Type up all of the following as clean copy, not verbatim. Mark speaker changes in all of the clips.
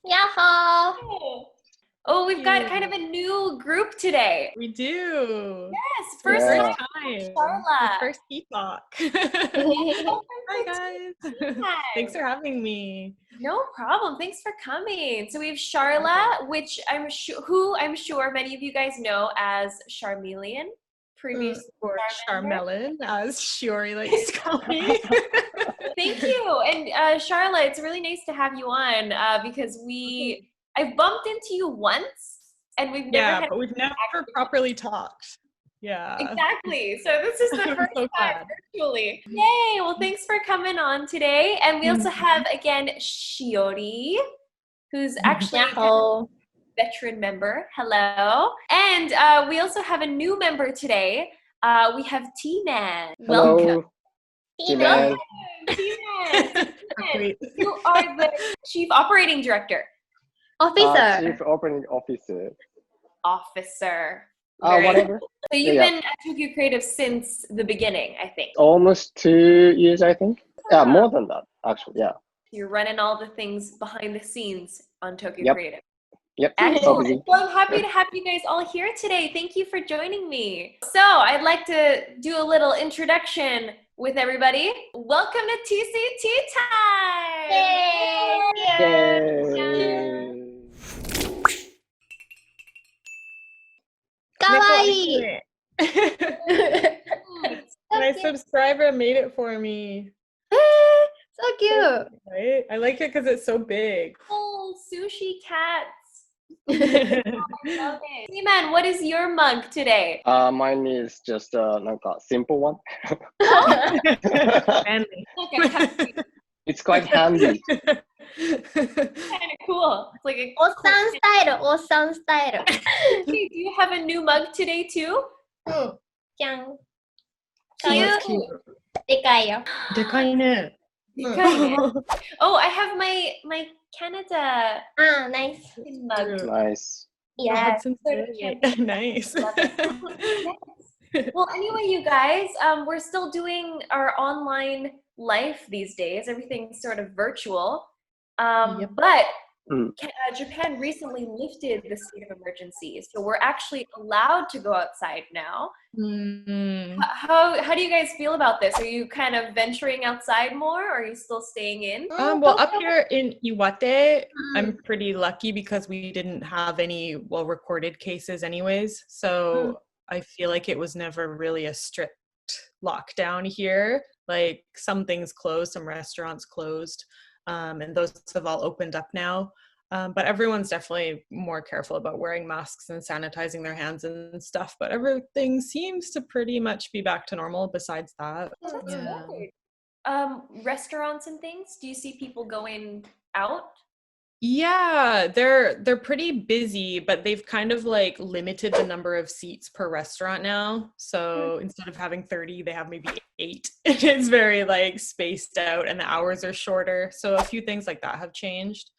Speaker 1: Yahoo!
Speaker 2: Oh, we've got kind of a new group today.
Speaker 3: We do.
Speaker 2: Yes,
Speaker 3: For the
Speaker 2: first
Speaker 3: first
Speaker 2: time,
Speaker 3: time.
Speaker 2: Sharla.
Speaker 3: The first talk. Hi guys. Thanks for having me.
Speaker 2: No problem. Thanks for coming. So we have Sharla, which who I'm sure many of you guys know as Charmeleon, previous
Speaker 3: or Charmelon, as Shiori likes to call me.
Speaker 2: Thank you. And Sharla, it's really nice to have you on because I've bumped into you once and we've never
Speaker 3: we've never properly talked. Yeah.
Speaker 2: Exactly. So this is the first
Speaker 3: so
Speaker 2: time virtually. Yay! Well, thanks for coming on today. And we also have again Shiori, who's actually a veteran member. Hello. And we also have a new member today. We have TMan. Welcome.
Speaker 1: TMan.
Speaker 2: TMan. You are the Chief Operating Director.
Speaker 1: Officer.
Speaker 4: Chief Operating Officer. Whatever.
Speaker 2: So you've been at Tokyo Creative since the beginning, I think.
Speaker 4: Almost 2 years, I think. Yeah, more than that, actually, yeah.
Speaker 2: You're running all the things behind the scenes on Tokyo Creative.
Speaker 4: Yep.
Speaker 2: Excellent. Well, I'm happy to have you guys all here today. Thank you for joining me. So I'd like to do a little introduction with everybody. Welcome to TCT time!
Speaker 4: Yay!
Speaker 1: Kawaii!
Speaker 3: My subscriber made it for me.
Speaker 1: So cute.
Speaker 3: Right? I like it because it's so big.
Speaker 2: Oh, sushi cats. I love it. TMan, what is your mug today?
Speaker 4: Mine is just a simple one. It's quite handy.
Speaker 2: Kind of cool. It's like a
Speaker 1: Osan style.
Speaker 2: Hey, do you have a new mug today too?
Speaker 1: じゃん。
Speaker 2: Cute.
Speaker 1: でかいよ。
Speaker 3: でかいね。
Speaker 2: Oh, I have my Canada
Speaker 1: Nice.
Speaker 2: mug.
Speaker 4: Nice.
Speaker 1: Yes.
Speaker 3: Nice.
Speaker 2: Yes. Well, anyway, you guys, we're still doing our online life these days. Everything's sort of virtual. But Japan recently lifted the state of emergency, so we're actually allowed to go outside now. How do you guys feel about this? Are you kind of venturing outside more, or are you still staying in?
Speaker 3: Well, up here in Iwate, I'm pretty lucky because we didn't have any well-recorded cases anyways. So I feel like it was never really a strict lockdown here. Like some things closed, some restaurants closed, and those have all opened up now. But everyone's definitely more careful about wearing masks and sanitizing their hands and stuff. But everything seems to pretty much be back to normal besides that.
Speaker 2: Restaurants and things, do you see people going out?
Speaker 3: Yeah, they're pretty busy, but they've kind of like limited the number of seats per restaurant now. So instead of having 30, they have maybe 8. It's very like spaced out and the hours are shorter. So a few things like that have changed,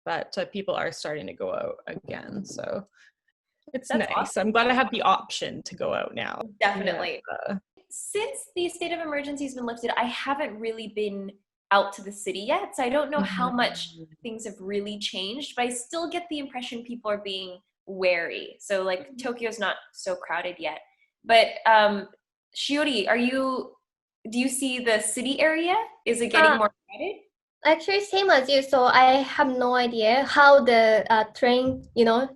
Speaker 3: but people are starting to go out again. So it's nice. Awesome. I'm glad I have the option to go out now.
Speaker 2: Definitely. Since the state of emergency has been lifted, I haven't really been out to the city yet, so I don't know how much things have really changed, but I still get the impression people are being wary. So like Tokyo's not so crowded yet. But Shiori, do you see the city area? Is it getting more crowded?
Speaker 1: Actually, same as you. So I have no idea how the train,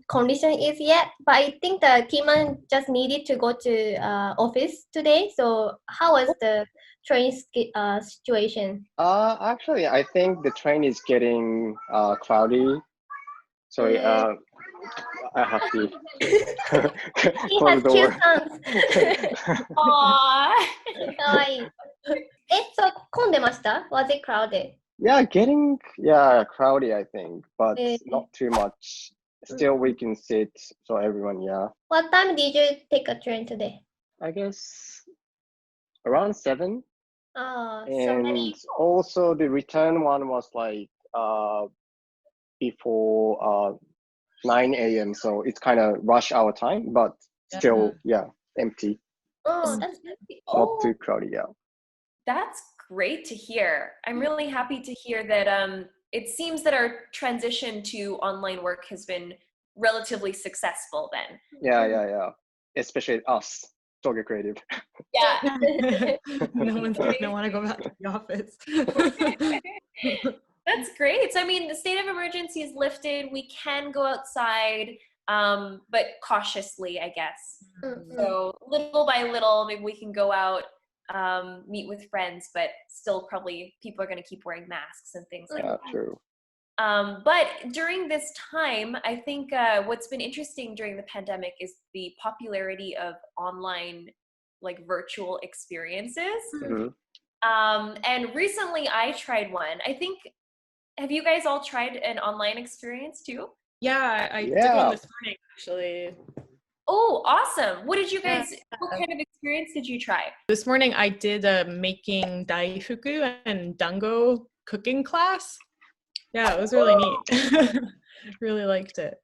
Speaker 1: condition is yet. But I think the Timan just needed to go to office today. So how was the train situation?
Speaker 4: Actually, I think the train is getting cloudy. Sorry, I have to close the door.
Speaker 2: Aww.
Speaker 1: So 混んでました? Was it crowded?
Speaker 4: Yeah, crowdy, I think, but not too much. Still, we can sit, so everyone,
Speaker 1: What time did you take a train today?
Speaker 4: I guess around 7.
Speaker 1: So
Speaker 4: and
Speaker 1: many.
Speaker 4: Also, the return one was like before 9 a.m. So it's kind of rush hour time, but still, empty.
Speaker 1: Oh, that's good.
Speaker 4: Not too crowded,
Speaker 2: That's great to hear. I'm really happy to hear that it seems that our transition to online work has been relatively successful then.
Speaker 4: Yeah. Especially us, Toge Creative.
Speaker 2: Yeah.
Speaker 3: No one's gonna want to go back to the office.
Speaker 2: That's great. So, I mean, the state of emergency is lifted. We can go outside, but cautiously, I guess. So little by little, maybe we can go out, meet with friends, but still probably people are going to keep wearing masks and things like that.
Speaker 4: True.
Speaker 2: But during this time, I think what's been interesting during the pandemic is the popularity of online, like virtual experiences. And recently I tried one. I think, have you guys all tried an online experience too?
Speaker 3: Yeah, I did one this morning actually.
Speaker 2: Oh, awesome. What did you guys, what kind of experience did you try?
Speaker 3: This morning I did a making daifuku and dango cooking class. Yeah, it was really neat. Really liked it.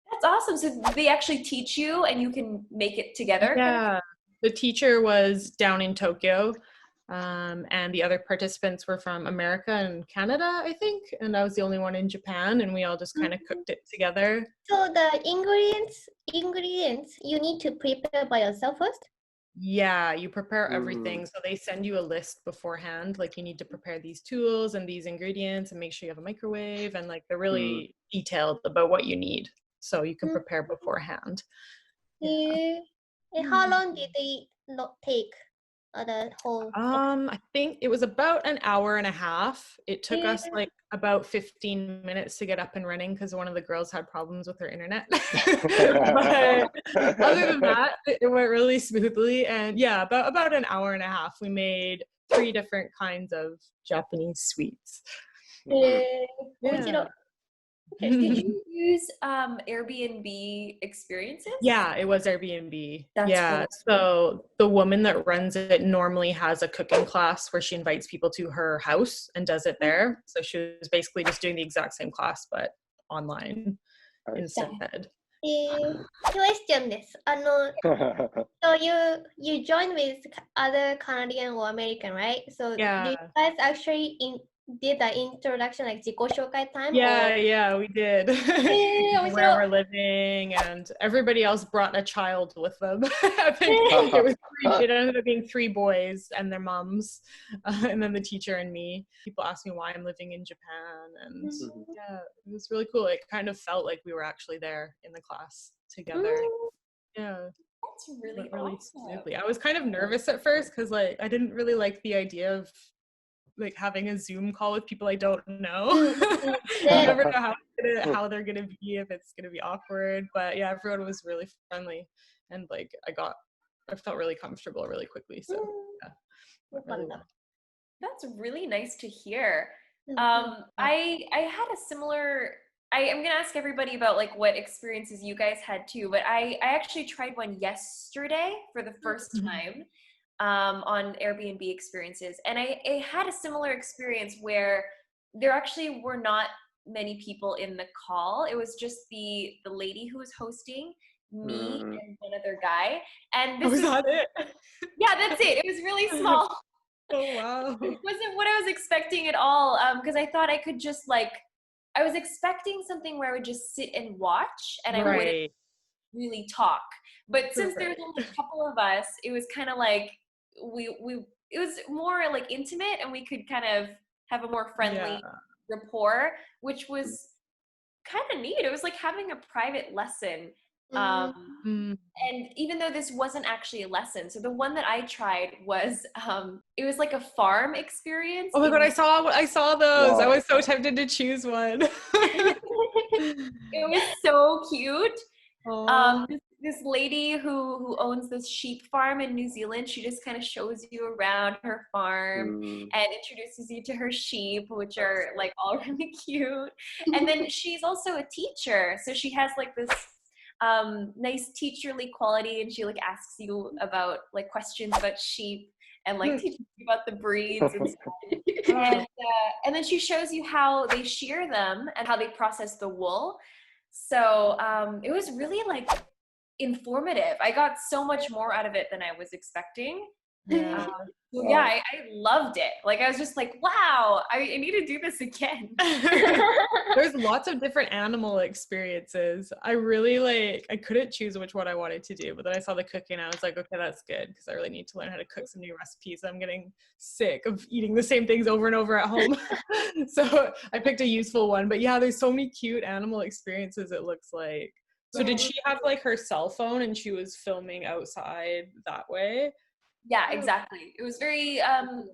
Speaker 2: That's awesome. So they actually teach you and you can make it together?
Speaker 3: Yeah, the teacher was down in Tokyo, and the other participants were from America and Canada, I think, and I was the only one in Japan, and we all just kind of cooked it together.
Speaker 1: So the ingredients you need to prepare by yourself first?
Speaker 3: Yeah, you prepare everything. So they send you a list beforehand, like you need to prepare these tools and these ingredients and make sure you have a microwave, and like they're really detailed about what you need. So you can prepare beforehand.
Speaker 1: Yeah. And how long did they not take the whole?
Speaker 3: I think it was about an hour and a half. It took us like about 15 minutes to get up and running because one of the girls had problems with her internet. But other than that, it went really smoothly. And yeah, about an hour and a half, we made 3 different kinds of Japanese sweets.
Speaker 1: Yeah.
Speaker 2: Did you use Airbnb experiences?
Speaker 3: Yeah, it was Airbnb.
Speaker 2: That's
Speaker 3: yeah.
Speaker 2: cool.
Speaker 3: So the woman that runs it normally has a cooking class where she invites people to her house and does it there. So she was basically just doing the exact same class, but online instead.
Speaker 1: Question です。So you joined with other Canadian or American, right? So do you guys actually did the introduction, like 自己紹介 time?
Speaker 3: Yeah, we did. Where we're living, and everybody else brought a child with them. I think it ended up being 3 boys and their moms, and then the teacher and me. People ask me why I'm living in Japan, and yeah, it was really cool. It kind of felt like we were actually there in the class together. Yeah.
Speaker 2: That's really awesome.
Speaker 3: Smoothly. I was kind of nervous at first because like I didn't really like the idea of like having a Zoom call with people I don't know. I never know how they're gonna be, if it's gonna be awkward. But yeah, everyone was really friendly, and like I felt really comfortable really quickly. So yeah, really well.
Speaker 2: That's really nice to hear. I had a similar. I'm gonna ask everybody about like what experiences you guys had too, but I actually tried one yesterday for the first time. On Airbnb experiences, and I had a similar experience where there actually were not many people in the call. It was just the lady who was hosting, me and one other guy, and this
Speaker 3: was that it?
Speaker 2: Yeah, that's it. It was really small.
Speaker 3: Oh wow.
Speaker 2: It wasn't what I was expecting at all, because I thought I could just like, I was expecting something where I would just sit and watch and I wouldn't really talk, but since there's only a couple of us, it was kind of like it was more like intimate, and we could kind of have a more friendly rapport, which was kind of neat. It was like having a private lesson. And even though this wasn't actually a lesson, so the one that I tried was it was like a farm experience.
Speaker 3: Oh my god, I saw those. Wow. I was so tempted to choose one.
Speaker 2: It was so cute. This lady who owns this sheep farm in New Zealand, she just kind of shows you around her farm and introduces you to her sheep, which are like all really cute. And then she's also a teacher, so she has like this nice teacherly quality, and she like asks you about like questions about sheep and like teaches you about the breeds and stuff. And then she shows you how they shear them and how they process the wool. So it was really like informative. I got so much more out of it than I was expecting.
Speaker 3: Yeah.
Speaker 2: So yeah, I loved it. Like I was just like, wow, I need to do this again.
Speaker 3: There's lots of different animal experiences. I really I couldn't choose which one I wanted to do, but then I saw the cooking and I was like, okay, that's good because I really need to learn how to cook some new recipes. I'm getting sick of eating the same things over and over at home. So I picked a useful one. But yeah, there's so many cute animal experiences, it looks like. So did she have like her cell phone and she was filming outside that way?
Speaker 2: Yeah, exactly. It was very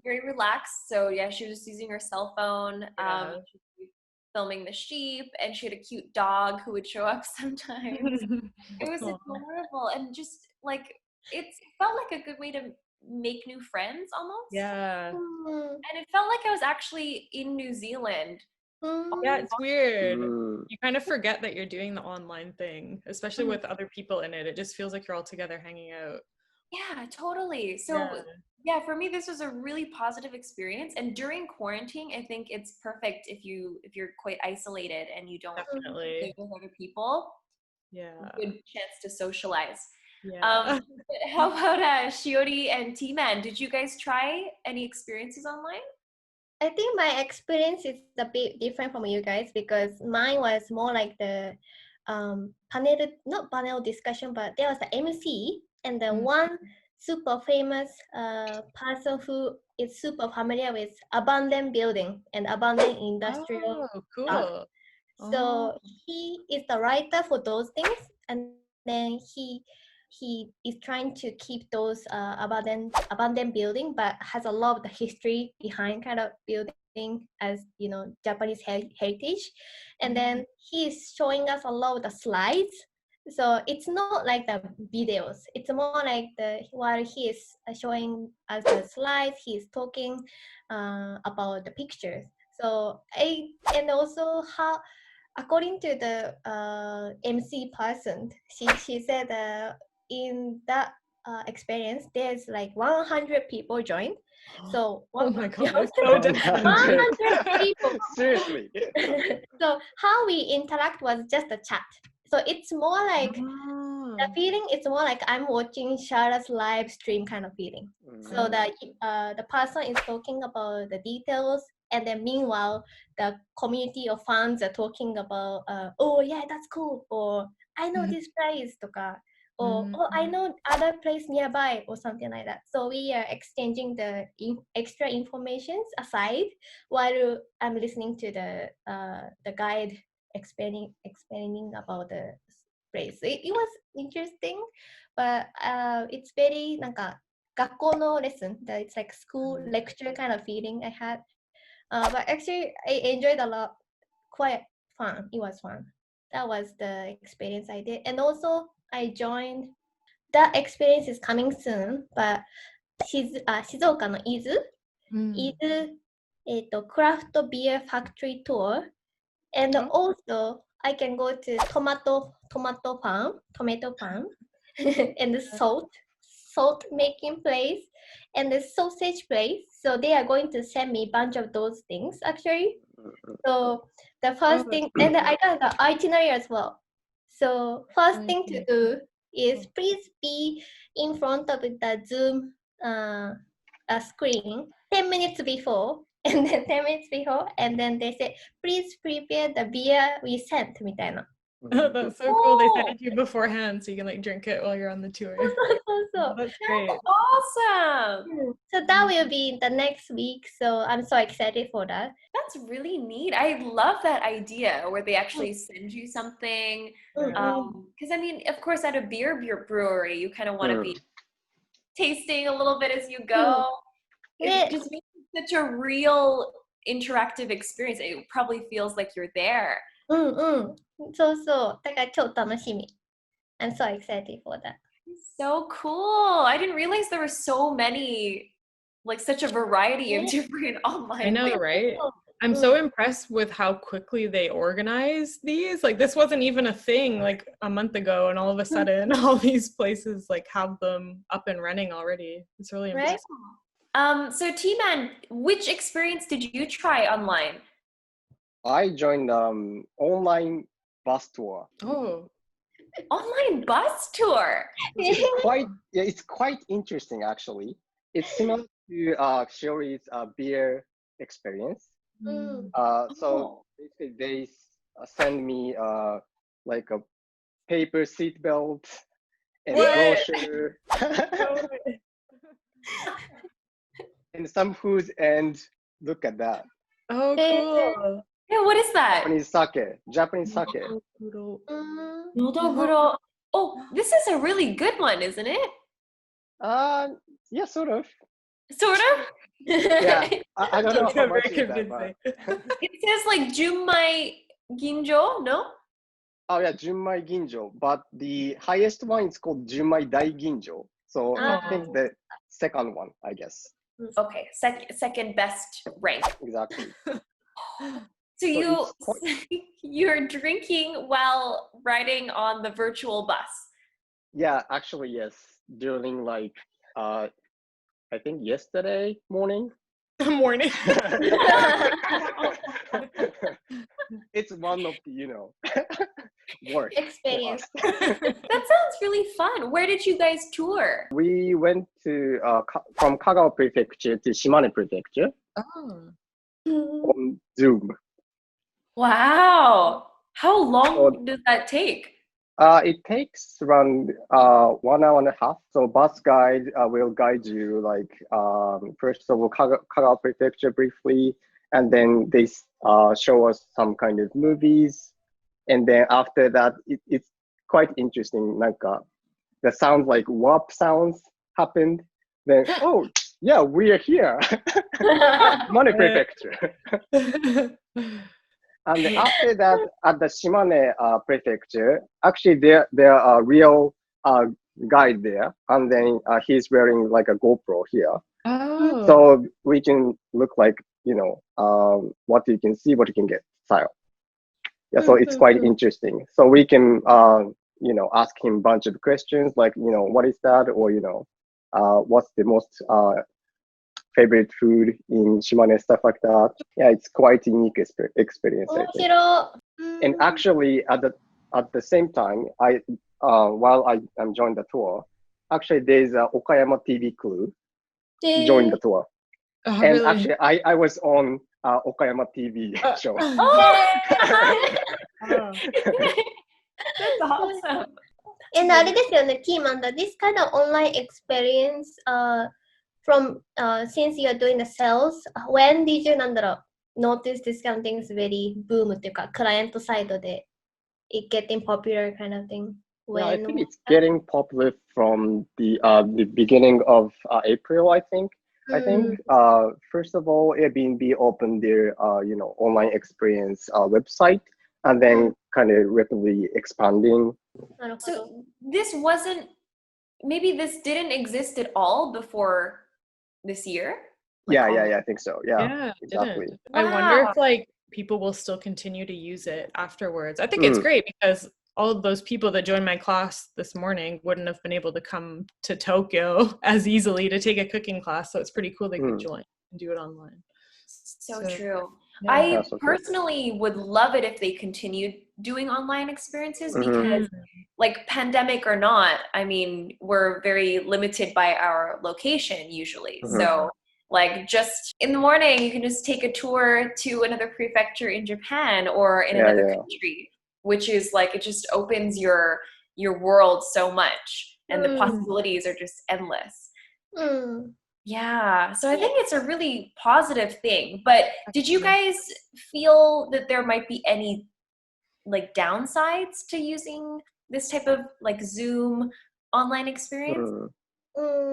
Speaker 2: very relaxed. So yeah, she was just using her cell phone,
Speaker 3: Yeah.
Speaker 2: filming the sheep, and she had a cute dog who would show up sometimes. It was
Speaker 3: Aw.
Speaker 2: adorable, and just like it felt like a good way to make new friends almost.
Speaker 3: Yeah.
Speaker 2: And it felt like I was actually in New Zealand.
Speaker 3: Yeah, it's weird.
Speaker 4: Mm.
Speaker 3: You kind of forget that you're doing the online thing, especially with other people in it. It just feels like you're all together hanging out.
Speaker 2: Yeah, totally. So
Speaker 3: Yeah.
Speaker 2: yeah, for me this was a really positive experience, and during quarantine I think it's perfect if you're quite isolated and you don't live
Speaker 3: Definitely.
Speaker 2: with other people.
Speaker 3: Yeah.
Speaker 2: Good chance to socialize.
Speaker 3: Yeah.
Speaker 2: But how about Shiori and T-Man? Did you guys try any experiences online?
Speaker 1: I think my experience is a bit different from you guys because mine was more like the panel, not panel discussion, but there was the MC and the one super famous person who is super familiar with abandoned building and abandoned industrial
Speaker 3: Oh,
Speaker 1: park.
Speaker 3: cool.
Speaker 1: So he is the writer for those things, and then he is trying to keep those abandoned building, but has a lot of the history behind kind of building as Japanese heritage, and then he is showing us a lot of the slides. So it's not like the videos; it's more like the while he is showing us the slides, he is talking about the pictures. So and also how according to the MC person, she said in that experience, there's like 100 people joined. So
Speaker 3: Oh my god, it's so
Speaker 1: 100
Speaker 3: different.
Speaker 1: 100 people.
Speaker 4: Seriously.
Speaker 1: So how we interact was just a chat. So it's more like the feeling. It's more like I'm watching Shara's live stream kind of feeling. So the person is talking about the details, and then meanwhile the community of fans are talking about oh yeah, that's cool, or I know this place とか or oh I know other place nearby or something like that. So we are exchanging the extra informations aside while I'm listening to the guide explaining about the place. It was interesting, but it's very なんか学校の lesson that it's like school lecture kind of feeling I had. But actually, I enjoyed a lot. Quite fun. It was fun. That was the experience I did. And also, I joined. That experience is coming soon, but 静岡の伊豆、クラフトビアファクトリートゥア and also I can go to tomato farm and the salt making place and the sausage place. So they are going to send me a bunch of those things actually. So the first thing, and I got the itinerary as well. So first thing to do is please be in front of the Zoom screen 10 minutes before, and then 10 minutes before, and then they say, please prepare the beer we sent みたいな。
Speaker 3: That's so cool. They sent it to you beforehand so you can like drink it while you're on the tour.
Speaker 1: So
Speaker 3: That's great.
Speaker 2: Awesome.
Speaker 1: So that will be the next week. So I'm so excited for that.
Speaker 2: That's really neat. I love that idea where they actually send you something. Because I mean, of course, at a beer brewery, you kind of want to be tasting a little bit as you go. It just makes it such a real interactive experience. It probably feels like you're there.
Speaker 1: そうそう。だから超楽しみ。I'm so excited for that.
Speaker 2: So cool. I didn't realize there were so many, like such a variety of different online.
Speaker 3: I know, right? I'm so impressed with how quickly they organize these. Like this wasn't even a thing like a month ago, and all of a sudden all these places like have them up and running already. It's really impressive.
Speaker 2: So T-Man, which experience did you try online?
Speaker 4: I joined online bus tour.
Speaker 3: Oh.
Speaker 2: Online bus tour.
Speaker 4: It's quite interesting actually. it's similar to Shiori's beer experience.
Speaker 1: Mm.
Speaker 4: So
Speaker 2: Oh.
Speaker 4: basically they send me like a paper seat belt and
Speaker 3: What?
Speaker 4: brochure and some food, and look at that.
Speaker 3: Oh, cool.
Speaker 2: Yeah, what is that?
Speaker 4: Japanese sake.
Speaker 1: Mm.
Speaker 2: Nodoguro. Oh, this is a really good one, isn't it?
Speaker 4: Yeah, sort of.
Speaker 2: Sort of.
Speaker 4: Yeah, I don't know
Speaker 3: That's
Speaker 4: how
Speaker 3: very
Speaker 4: much is that, but
Speaker 3: convincing.
Speaker 2: It says like Junmai Ginjo, no?
Speaker 4: oh yeah, Junmai Ginjo. But the highest one is called Junmai Dai Ginjo. So I think
Speaker 3: Oh.
Speaker 4: the second one, I guess.
Speaker 2: Okay, second best rank.
Speaker 4: Exactly.
Speaker 2: So you
Speaker 4: it's quite,
Speaker 2: you're drinking while riding on the virtual bus.
Speaker 4: yeah, actually yes. During like I think yesterday morning.
Speaker 3: Morning.
Speaker 4: It's one of the work for
Speaker 1: Experience.
Speaker 4: us.
Speaker 2: That sounds really fun. Where did you guys tour?
Speaker 4: We went to from Kagawa Prefecture to Shimane Prefecture
Speaker 3: Oh.
Speaker 4: on Zoom.
Speaker 2: Wow. How
Speaker 4: So
Speaker 2: long does that take?
Speaker 4: it takes around 1 hour and a half. So bus guide will guide you like first of all Kagawa Prefecture briefly, and then they show us some kind of movies, and then after that it's quite interesting. Like the sounds like warp sounds happened. Then oh yeah, we are here, Shimane Prefecture. And after that, at the Shimane prefecture, actually there are real guide there, and then he's wearing like a GoPro here,
Speaker 3: Oh.
Speaker 4: so we can look like what you can see, what you can get style. Yeah, so it's quite interesting. So we can ask him a bunch of questions like what is that, or what's the most favorite food in Shimane, stuff like that. Yeah, it's quite unique experience, I think.
Speaker 1: 面白い。
Speaker 4: And actually, at the same time, while I am joined the tour, actually there's a Okayama TV crew joined the tour,
Speaker 3: Oh,
Speaker 4: and
Speaker 3: really?
Speaker 4: actually I was on Okayama TV show.
Speaker 2: Oh,
Speaker 3: Oh.
Speaker 2: that's awesome.
Speaker 1: And あれですよね、キーマンだ。This kind of online experience from since you're doing the sales, when did you なんだろう notice this kind of things very boom っていうか、クライアントサイドで it getting popular kind of thing?
Speaker 4: Yeah, I
Speaker 1: When
Speaker 4: think it's getting popular from the beginning of April. I think. First of all, Airbnb opened their online experience website, and then kind of rapidly expanding.
Speaker 1: なるほど。
Speaker 2: So maybe this didn't exist at all before this year?
Speaker 4: Yeah, I think so. Yeah,
Speaker 3: Yeah,
Speaker 4: exactly.
Speaker 3: didn't. I wonder
Speaker 2: Wow.
Speaker 3: if like people will still continue to use it afterwards. I think it's great because all of those people that joined my class this morning wouldn't have been able to come to Tokyo as easily to take a cooking class. So it's pretty cool they could join and do it online.
Speaker 2: So true.
Speaker 3: Yeah.
Speaker 2: I
Speaker 4: That's so cool.
Speaker 2: personally would love it if they continued doing online experiences because like pandemic or not, I mean, we're very limited by our location usually. So like just in the morning, you can just take a tour to another prefecture in Japan or in another country, which is like, it just opens your world so much and the possibilities are just endless. Yeah, so I think it's a really positive thing. But did you guys feel that there might be any like downsides to using this type of like Zoom online experience?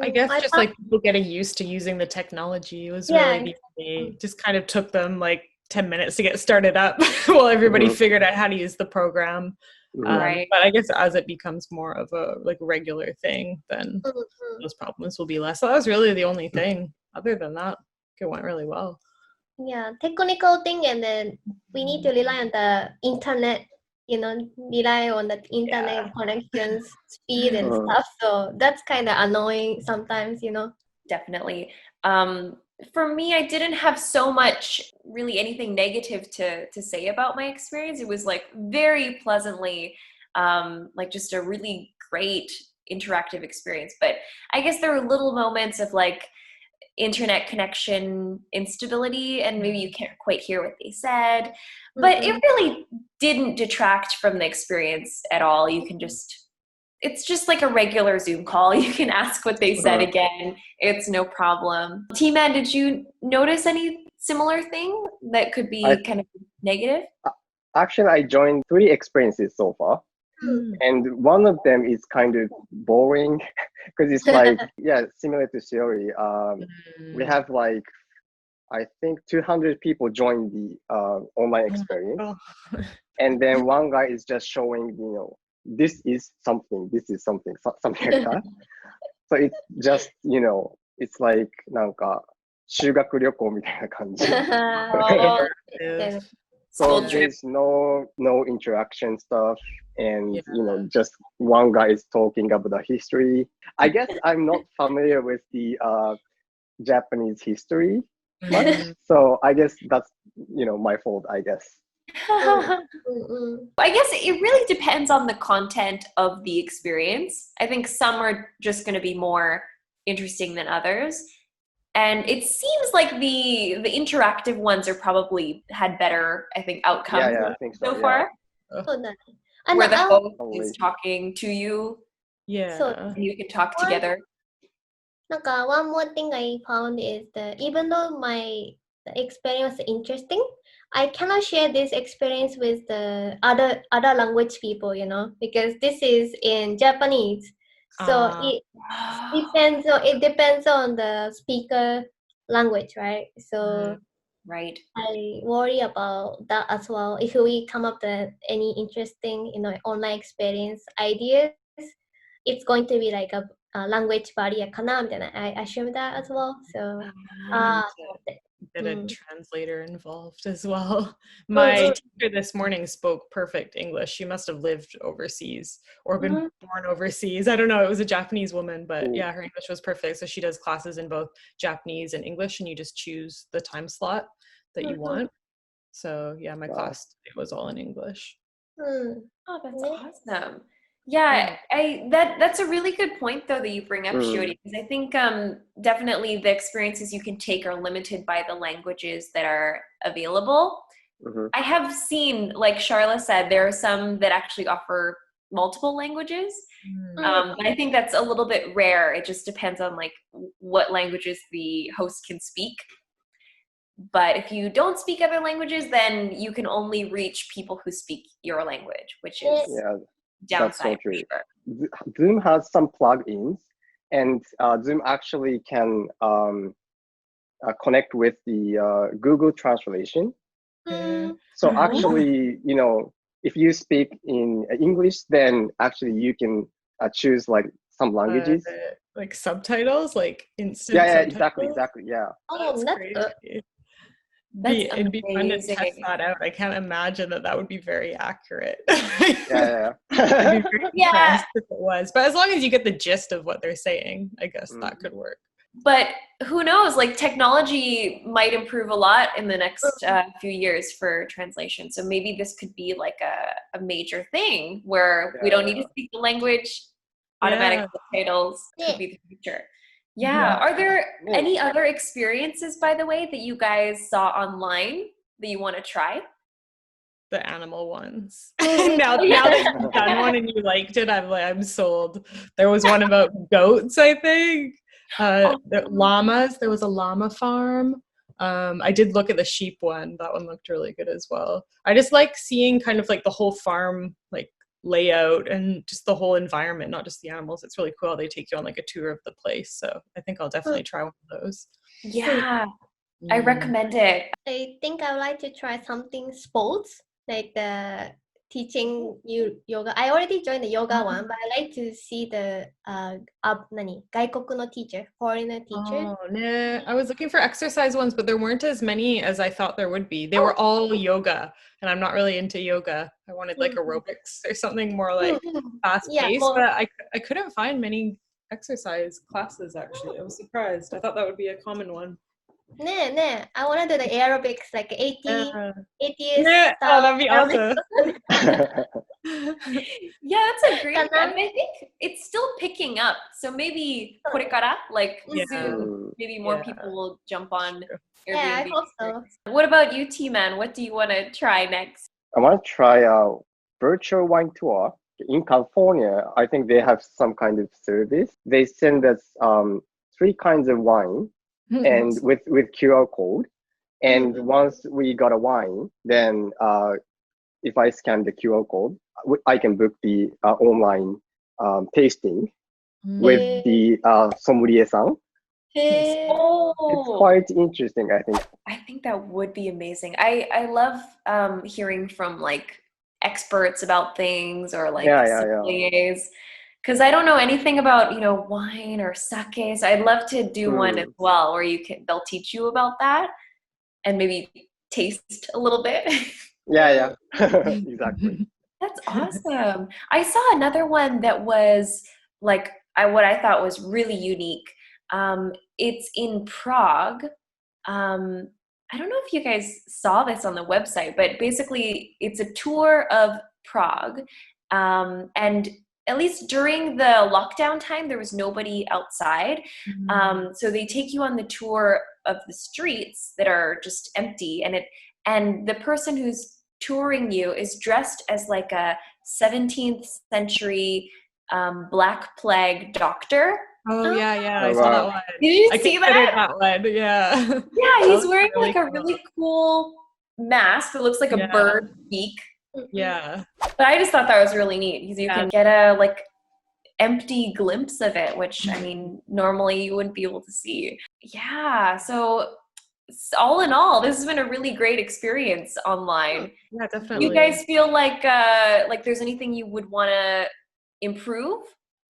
Speaker 3: I guess just like people getting used to using the technology was really easy. Just kind of took them like 10 minutes to get started up while everybody figured out how to use the program.
Speaker 2: Right.
Speaker 3: But I guess as it becomes more of a like regular thing, then those problems will be less. So that was really the only thing. Other than that, it went really well.
Speaker 1: Yeah, technical thing, and then we need to rely on the internet, rely on the internet connections, speed and stuff. So that's kind of annoying sometimes,
Speaker 2: Definitely. For me, I didn't have so much really anything negative to say about my experience. It was like very pleasantly, like just a really great interactive experience. But I guess there were little moments of like internet connection instability, and maybe you can't quite hear what they said. But it really didn't detract from the experience at all. You can it's just like a regular Zoom call. You can ask what they said again. It's no problem. TMan, did you notice any similar thing that could be kind of negative?
Speaker 4: Actually, I joined 3 experiences so far. And one of them is kind of boring because it's like, similar to theory. We have like, I think 200 people join the online experience. And then one guy is just showing, this is something, something like that. So it's just, it's like, なんか修学旅行みたいな感じ。So there's no interaction stuff, and just one guy is talking about the history. I guess I'm not familiar with the Japanese history much, so I guess that's my fault, I guess.
Speaker 2: I guess it really depends on the content of the experience. I think some are just going to be more interesting than others. And it seems like the interactive ones are probably had better, I think, outcomes
Speaker 4: I think so
Speaker 2: far. Where the host is talking to you. And you can talk together.
Speaker 1: One more thing I found is that even though the experience is interesting, I cannot share this experience with the other language people, because this is in Japanese. So it depends on the speaker language, right? So
Speaker 2: right.
Speaker 1: I worry about that as well. If we come up with any interesting, online experience ideas, it's going to be like a language barrier, I assume that as well. So
Speaker 3: get a translator involved as well. My teacher this morning spoke perfect English. She must have lived overseas or been born overseas. I don't know. It was a Japanese woman, but yeah, her English was perfect. So she does classes in both Japanese and English, and you just choose the time slot that you want. So yeah, my class it was all in English.
Speaker 2: Oh, that's awesome. Yeah, that's a really good point though that you bring up, Shiori, because I think definitely the experiences you can take are limited by the languages that are available. I have seen, like Sharla said, there are some that actually offer multiple languages, but I think that's a little bit rare. It just depends on like what languages the host can speak. But if you don't speak other languages, then you can only reach people who speak your language, which is downside for sure.
Speaker 4: Zoom has some plugins, and Zoom actually can connect with the Google Translation. So actually, if you speak in English, then actually you can choose like some languages.
Speaker 3: Like subtitles, like instant
Speaker 4: subtitles? Exactly. Yeah.
Speaker 1: Oh, that's
Speaker 3: crazy. It'd be fun to test that out. I can't imagine that would be very accurate.
Speaker 4: I'd
Speaker 3: be very impressed if it was. But as long as you get the gist of what they're saying, I guess that could work.
Speaker 2: But who knows? Like technology might improve a lot in the next few years for translation. So maybe this could be like a major thing where we don't need to speak the language. Automatic subtitles could be the future. Yeah. Are there any other experiences, by the way, that you guys saw online that you want to try?
Speaker 3: The animal ones. now that you've done one and you liked it, I'm sold. There was one about goats, I think. The llamas. There was a llama farm. I did look at the sheep one. That one looked really good as well. I just like seeing kind of like the whole farm, like layout and just the whole environment, not just the animals. It's really cool. They take you on like a tour of the place. So I think I'll definitely try one of those.
Speaker 2: Yeah, I recommend it.
Speaker 1: I think I would like to try something sports, like the teaching you yoga. I already joined the yoga one, but I like to see the 外国の teacher, foreigner teacher.
Speaker 3: Oh, nah. I was looking for exercise ones, but there weren't as many as I thought there would be. They were all yoga, and I'm not really into yoga. I wanted like aerobics or something more like fast-paced, but I couldn't find many exercise classes actually. I was surprised. I thought that would be a common one.
Speaker 1: I want to do the aerobics, like 80 years.
Speaker 3: Yeah, that'd be awesome.
Speaker 2: Yeah, that's a great. I mean, I think it's still picking up. So maybe これから like
Speaker 3: Yeah.
Speaker 2: soon, maybe more
Speaker 3: Yeah.
Speaker 2: people will jump on
Speaker 1: Yeah, I
Speaker 2: Airbnb.
Speaker 1: hope so.
Speaker 2: What about you, T-Man? What do you want to try next?
Speaker 4: I want to try a virtual wine tour in California. I think they have some kind of service. They send us 3 kinds of wine and with QR code. And once we got a wine, then if I scan the QR code, I can book the online tasting with the sommelier-san.
Speaker 2: Oh,
Speaker 4: It's quite interesting, I think.
Speaker 2: I think that would be amazing. I love hearing from like experts about things or like sommeliers, because I don't know anything about, you know, wine or sake. So I'd love to do one as well, where they'll teach you about that and maybe taste a little bit.
Speaker 4: Yeah, exactly.
Speaker 2: That's awesome. I saw another one that was like what I thought was really unique. It's in Prague. I don't know if you guys saw this on the website, but basically it's a tour of Prague. And at least during the lockdown time, there was nobody outside. So they take you on the tour of the streets that are just empty, and the person who's touring you is dressed as like a 17th century Black Plague doctor.
Speaker 3: Oh yeah,
Speaker 4: Oh,
Speaker 3: I saw
Speaker 4: wow.
Speaker 3: that one.
Speaker 2: Did you
Speaker 3: I
Speaker 2: see
Speaker 3: considered
Speaker 2: that?
Speaker 3: that one, yeah.
Speaker 2: Yeah,
Speaker 3: That
Speaker 2: he's
Speaker 3: was
Speaker 2: wearing
Speaker 3: really
Speaker 2: like a
Speaker 3: cool.
Speaker 2: really cool mask that looks like a bird beak.
Speaker 3: Yeah.
Speaker 2: But I just thought that was really neat because you can get a like empty glimpse of it, which I mean normally you wouldn't be able to see. Yeah, so all in all, this has been a really great experience online.
Speaker 3: Yeah,
Speaker 2: Do
Speaker 3: definitely.
Speaker 2: you guys feel like there's anything you would want to improve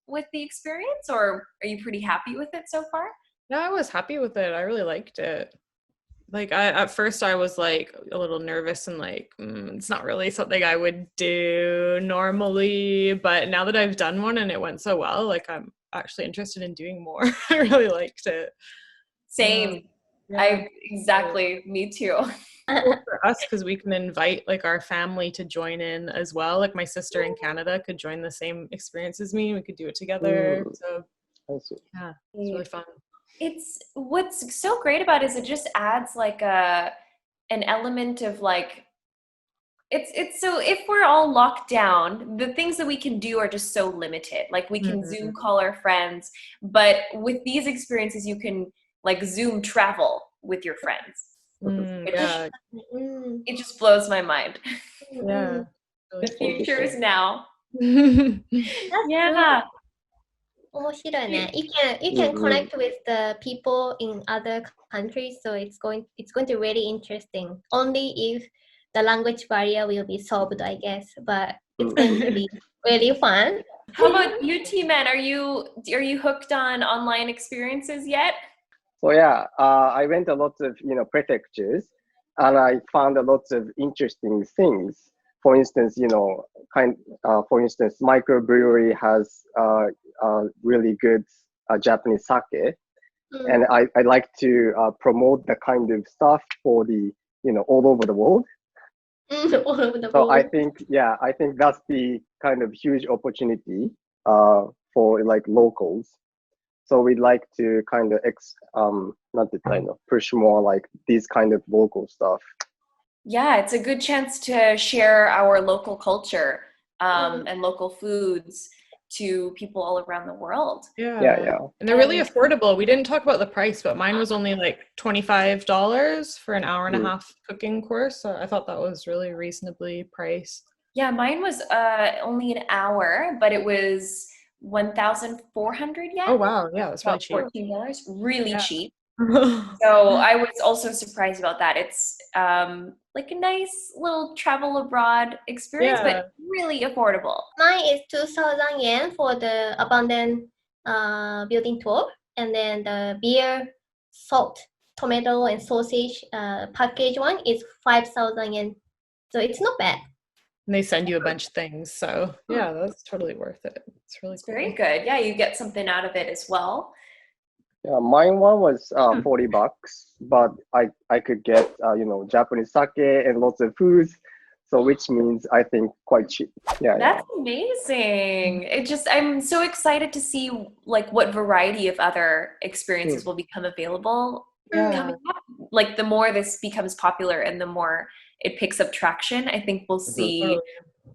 Speaker 2: with the experience, or are you pretty happy with it so far?
Speaker 3: Yeah, I was happy with it. I really liked it. Like at first I was like a little nervous and like it's not really something I would do normally, but now that I've done one and it went so well, like I'm actually interested in doing more. I really liked it.
Speaker 2: Same. Exactly. Me too.
Speaker 3: Cool for us because we can invite like our family to join in as well. Like my sister in Canada could join the same experience as me. We could do it together. So yeah, it's really fun.
Speaker 2: It's what's so great about it is it just adds like an element of like it's so if we're all locked down, the things that we can do are just so limited. Like we can Zoom call our friends, but with these experiences you can like Zoom travel with your friends. It just blows my mind.
Speaker 3: Yeah.
Speaker 2: The future is now.
Speaker 1: Yeah. 面白いね. You can connect with the people in other countries, so it's going to be really interesting. Only if the language barrier will be solved, I guess. But it's going to be really fun.
Speaker 2: How about you, T-Man? Are you hooked on online experiences yet?
Speaker 4: So yeah, I went a lot of prefectures, and I found a lot of interesting things. For instance, for instance, microbrewery has really good Japanese sake, and I like to promote the kind of stuff for the all over the world.
Speaker 1: All over the
Speaker 4: So
Speaker 1: world.
Speaker 4: I think that's the kind of huge opportunity for like locals. So we'd like to kind of push more like these kind of local stuff.
Speaker 2: Yeah, it's a good chance to share our local culture and local foods to people all around the world.
Speaker 4: Yeah.
Speaker 3: And they're really affordable. We didn't talk about the price, but mine was only like $25 for an hour and a half cooking course. So I thought that was really reasonably priced.
Speaker 2: Yeah, mine was only an hour, but it was 1,400 yen.
Speaker 3: Oh wow, yeah, that's really cheap.
Speaker 2: $14, really cheap. So I was also surprised about that. It's like a nice little travel abroad experience, but really affordable.
Speaker 1: Mine is 2,000 yen for the abandoned building tour, and then the beer, salt, tomato, and sausage package one is 5,000 yen. So it's not bad.
Speaker 3: And they send you a bunch of things, so yeah, that's totally worth it. It's really cool.
Speaker 2: Very good. Yeah, you get something out of it as well.
Speaker 4: Yeah, mine one was $40, but I could get Japanese sake and lots of foods. So which means I think quite cheap. Yeah,
Speaker 2: That's amazing. I'm so excited to see like what variety of other experiences will become available coming up. Like the more this becomes popular and the more it picks up traction, I think we'll see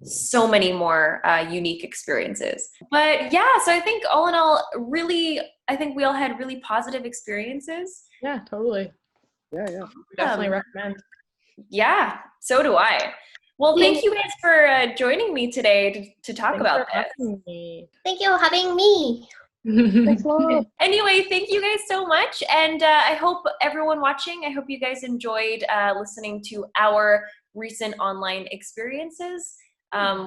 Speaker 2: so many more unique experiences. But yeah, so I think all in all, really, I think we all had really positive experiences.
Speaker 3: Yeah, totally.
Speaker 4: Yeah.
Speaker 3: Definitely recommend.
Speaker 2: Yeah, so do I. Well, thank you guys for joining me today to talk about this.
Speaker 1: Thank you for having me.
Speaker 4: Thanks a lot.
Speaker 2: Anyway, thank you guys so much. And I hope everyone watching, I hope you guys enjoyed listening to our recent online experiences.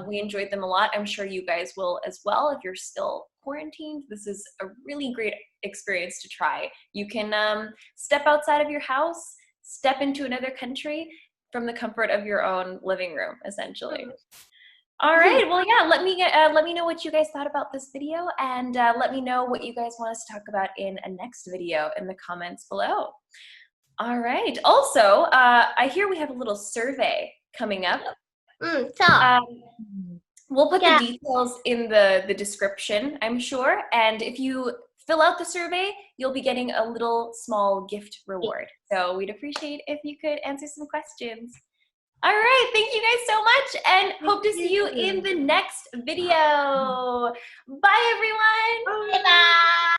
Speaker 2: We enjoyed them a lot. I'm sure you guys will as well if you're still quarantined. This is a really great experience to try. You can step outside of your house, step into another country from the comfort of your own living room, essentially. All right. Well, yeah. Let me know what you guys thought about this video, and let me know what you guys want us to talk about in a next video in the comments below. All right. Also, I hear we have a little survey coming up. We'll put the details in the description, I'm sure. And if you fill out the survey, you'll be getting a little small gift reward. So we'd appreciate if you could answer some questions. All right, thank you guys so much, and hope to see you in the next video. Bye, everyone.
Speaker 1: Bye.